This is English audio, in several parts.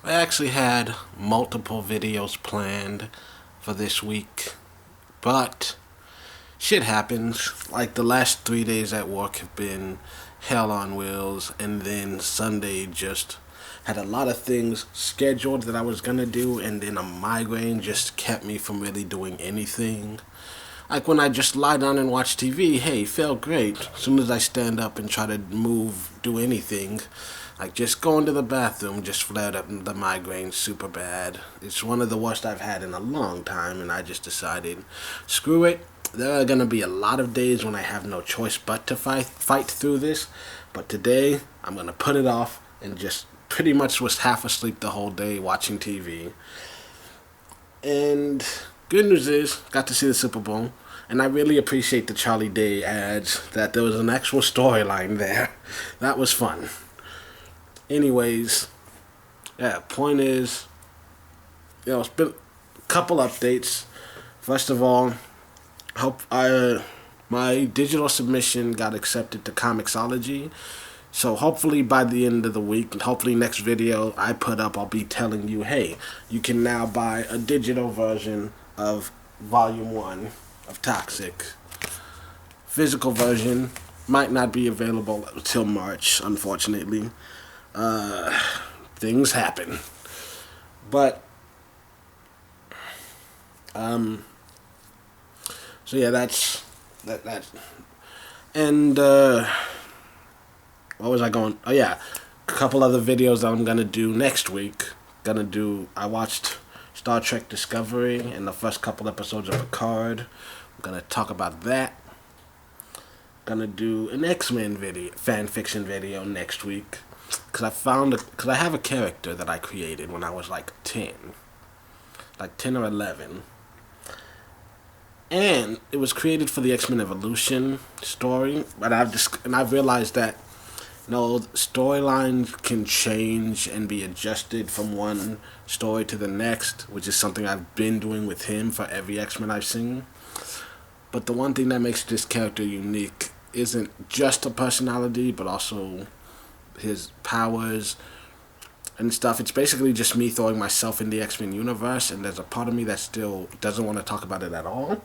I actually had multiple videos planned for this week, but shit happens. Like the last 3 days at work have been hell on wheels, and then Sunday just had a lot of things scheduled that I was gonna do, and then a migraine just kept me from really doing anything. Like when I just lie down and watch TV, hey, felt great. As soon as I stand up and try to move, do anything, like just going to the bathroom just flared up the migraine super bad. It's one of the worst I've had in a long time, and I just decided, screw it. There are gonna be a lot of days when I have no choice but to fight through this, but today I'm gonna put it off and just pretty much was half asleep the whole day watching TV. And good news is, got to see the Super Bowl, and I really appreciate the Charlie Day ads, that there was an actual storyline there. That was fun. Anyways, yeah, point is, it's been a couple updates. First of all, hope my digital submission got accepted to Comixology. So hopefully by the end of the week, and hopefully next video I put up, I'll be telling you, hey, you can now buy a digital version of Volume 1 of Toxic. Physical version might not be available until March, unfortunately. Things happen. But, so yeah, that's. And, what was I going? Oh yeah, a couple other videos that I'm gonna do next week. I watched Star Trek Discovery and the first couple episodes of Picard. I'm gonna talk about that. Gonna do an X-Men video, fan fiction video next week. Cause I have a character that I created when I was like 10 or 11. And it was created for the X-Men Evolution story, but I've realized that storylines can change and be adjusted from one story to the next, which is something I've been doing with him for every X-Men I've seen. But the one thing that makes this character unique isn't just a personality, but also his powers and stuff. It's basically just me throwing myself in the X-Men universe, and there's a part of me that still doesn't want to talk about it at all,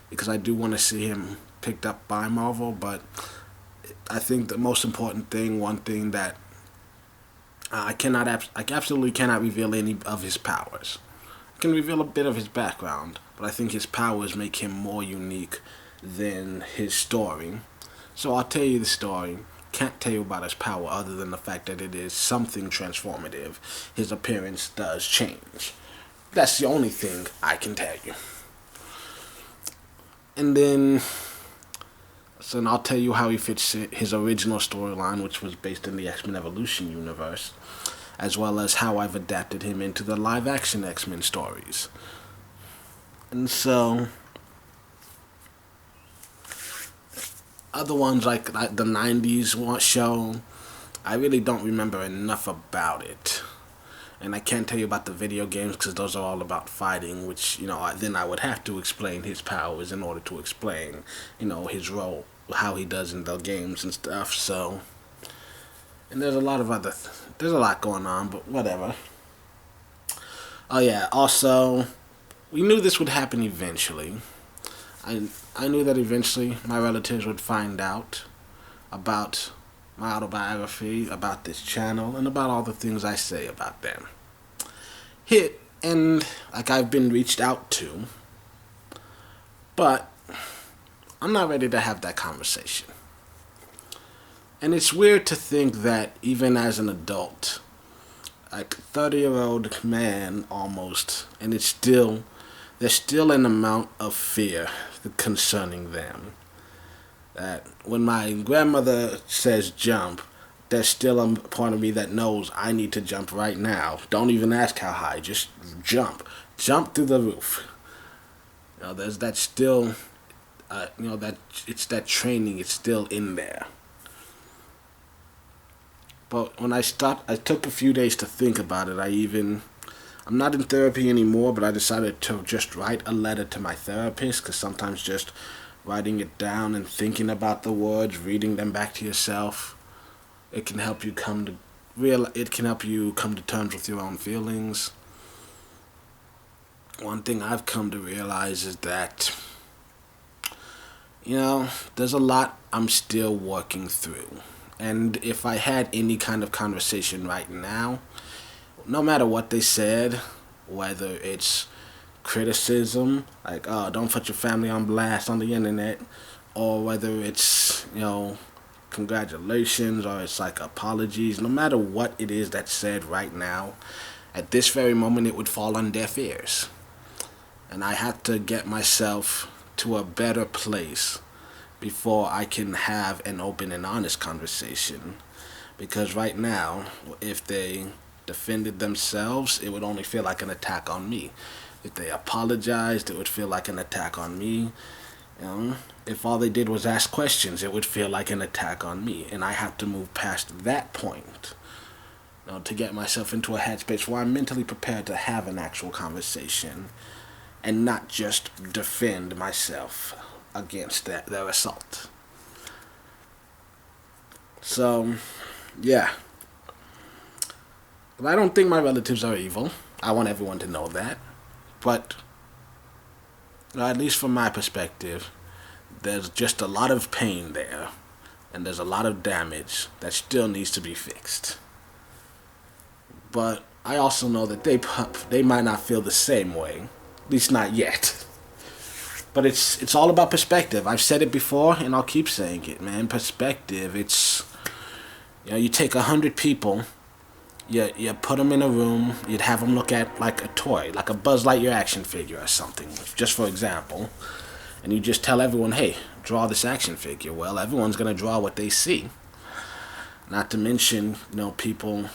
because I do want to see him picked up by Marvel, but I think the most important thing, one thing that I absolutely cannot reveal any of his powers. I can reveal a bit of his background, but I think his powers make him more unique than his story. So I'll tell you the story. Can't tell you about his power other than the fact that it is something transformative. His appearance does change. That's the only thing I can tell you. And then, so I'll tell you how he fits his original storyline, which was based in the X-Men Evolution universe, as well as how I've adapted him into the live-action X-Men stories. And so, other ones like the 90s show, I really don't remember enough about it. And I can't tell you about the video games because those are all about fighting, which, then I would have to explain his powers in order to explain, his role, how he does in the games and stuff, so. And there's a lot of there's a lot going on, but whatever. Oh yeah, also, we knew this would happen eventually. I knew that eventually my relatives would find out about my autobiography, about this channel, and about all the things I say about them. And I've been reached out to, but I'm not ready to have that conversation. And it's weird to think that even as an adult, 30-year-old man almost, and there's still an amount of fear concerning them. That when my grandmother says jump, there's still a part of me that knows I need to jump right now. Don't even ask how high, just jump. Jump through the roof. There's that still, that it's that training, it's still in there. But when I took a few days to think about it. I'm not in therapy anymore, but I decided to just write a letter to my therapist, because sometimes just writing it down and thinking about the words, reading them back to yourself, it can help you come to it can help you come to terms with your own feelings. One thing I've come to realize is that, there's a lot I'm still working through. And if I had any kind of conversation right now, no matter what they said, whether it's criticism, like, oh, don't put your family on blast on the internet, or whether it's, congratulations, or it's like apologies, no matter what it is that's said right now, at this very moment it would fall on deaf ears. And I have to get myself to a better place before I can have an open and honest conversation. Because right now, if they defended themselves, it would only feel like an attack on me. If they apologized, it would feel like an attack on me. If all they did was ask questions, it would feel like an attack on me. And I have to move past that point, to get myself into a headspace where I'm mentally prepared to have an actual conversation and not just defend myself against their assault. So, yeah. But I don't think my relatives are evil. I want everyone to know that. But, at least from my perspective, there's just a lot of pain there. And there's a lot of damage that still needs to be fixed. But I also know that they might not feel the same way. At least not yet. But it's all about perspective. I've said it before, and I'll keep saying it, man. Perspective. It's, you take 100 people, you put them in a room, you'd have them look at like a toy, like a Buzz Lightyear action figure or something, just for example, and you just tell everyone, hey, draw this action figure. Well, everyone's gonna draw what they see. Not to mention, people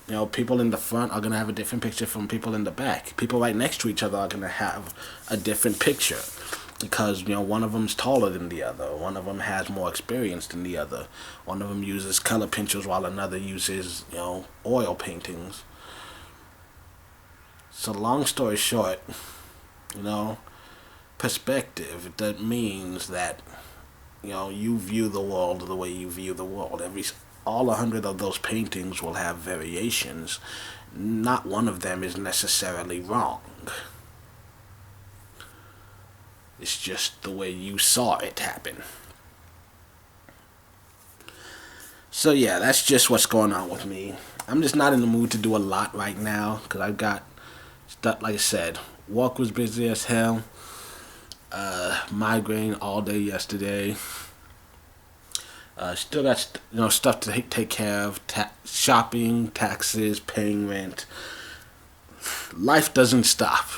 in the front are gonna have a different picture from people in the back. People right next to each other are gonna have a different picture. Because, one of them's taller than the other. One of them has more experience than the other. One of them uses color pencils while another uses, oil paintings. So long story short, perspective, that means that, you view the world the way you view the world. All 100 of those paintings will have variations. Not one of them is necessarily wrong. It's just the way you saw it happen. So yeah, that's just what's going on with me. I'm just not in the mood to do a lot right now because I've got stuff, like I said, work was busy as hell. Migraine all day yesterday. Still got stuff to take care of. Shopping, taxes, paying rent. Life doesn't stop.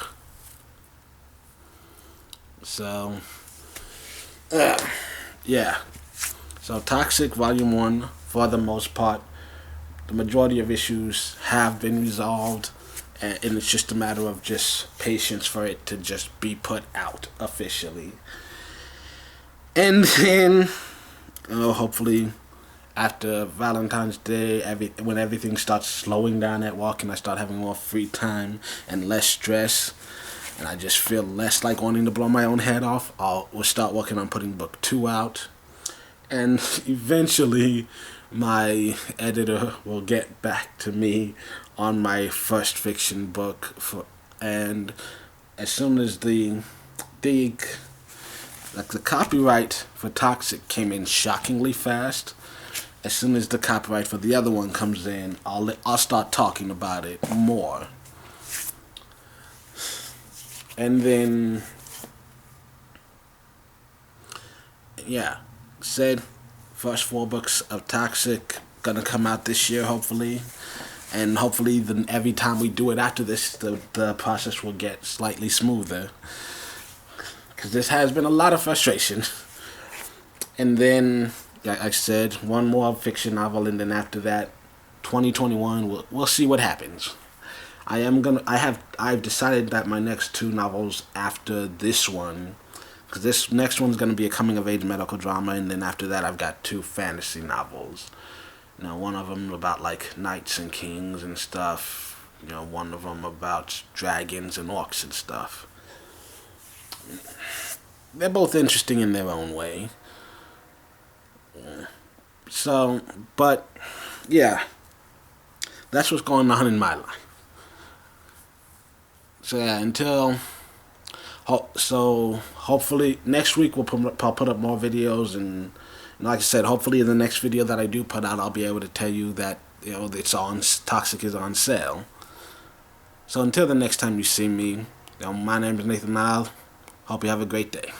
So, yeah. So, Toxic Volume 1, for the most part, the majority of issues have been resolved, and it's just a matter of just patience for it to just be put out officially. And then, hopefully, after Valentine's Day, when everything starts slowing down at work and I start having more free time and less stress, and I just feel less like wanting to blow my own head off, we'll start working on putting book 2 out. And eventually, my editor will get back to me on my first fiction book. And as soon as the copyright for Toxic came in shockingly fast, as soon as the copyright for the other one comes in, I'll start talking about it more. And then, yeah, said first 4 books of Toxic gonna come out this year, hopefully. And hopefully, every time we do it after this, the process will get slightly smoother. Because this has been a lot of frustration. And then, like I said, one more fiction novel, and then after that, 2021, we'll see what happens. I've decided that my next 2 novels after this one, because this next one's going to be a coming-of-age medical drama, and then after that I've got 2 fantasy novels. One of them about, like, knights and kings and stuff. One of them about dragons and orcs and stuff. They're both interesting in their own way. So, but, yeah. that's what's going on in my life. So yeah, so hopefully next week I'll put up more videos, and like I said, hopefully in the next video that I do put out, I'll be able to tell you that it's on Toxic is on sale. So until the next time you see me, my name is Nathan Nile. Hope you have a great day.